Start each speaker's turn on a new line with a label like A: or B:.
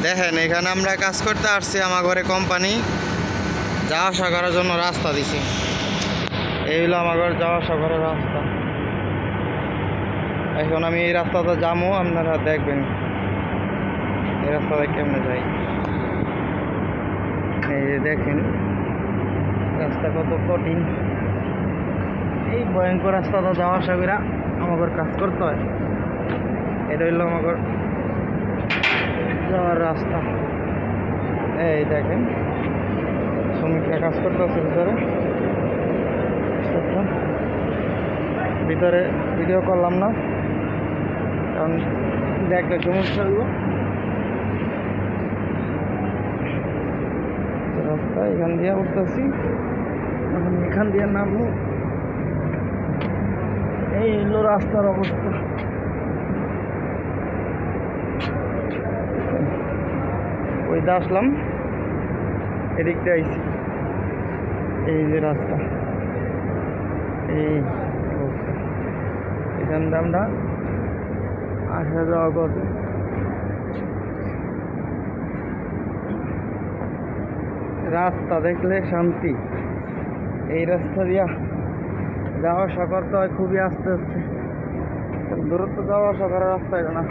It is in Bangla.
A: দেখেন এখানে আমরা কাজ করতে আসছি, আমার ঘরে কোম্পানি যাওয়া আসা করার জন্য রাস্তা দিছে। এই হলো আমার ঘর যাওয়া আসা করার রাস্তা। এখন আমি এই রাস্তাটা যাবো, আপনারা দেখবেন এই রাস্তাটা কেমনে যাই। এই যে দেখেন রাস্তা কত কঠিন, এই ভয়ঙ্কর রাস্তাটা যাওয়া আসা করে আমাদের কাজ করতে হয়। এটা হইলো আমাদের যাওয়ার রাস্তা। এই দেখেন শ্রমিকরা কাজ করতে আছে ভিতরে ভিডিও করলাম না, কারণ দেখলে সমস্যা হইব। রাস্তা এখান দিয়ে উঠতেছি, এখন এখান দিয়ে নামবো। এই হলো রাস্তার অবস্থা। ওই দিয়ে আসলাম, এদিক দিয়ে আইছি। এই যে রাস্তা, এই অবস্থা। এখান দিয়ে আমরা আসা যাওয়া করব। রাস্তা দেখলে শান্তি। এই রাস্তা দিয়া যাওয়া আসা করতে হয় খুবই আস্তে আস্তে, দূরত্ব যাওয়া আসা করার রাস্তা এটা না।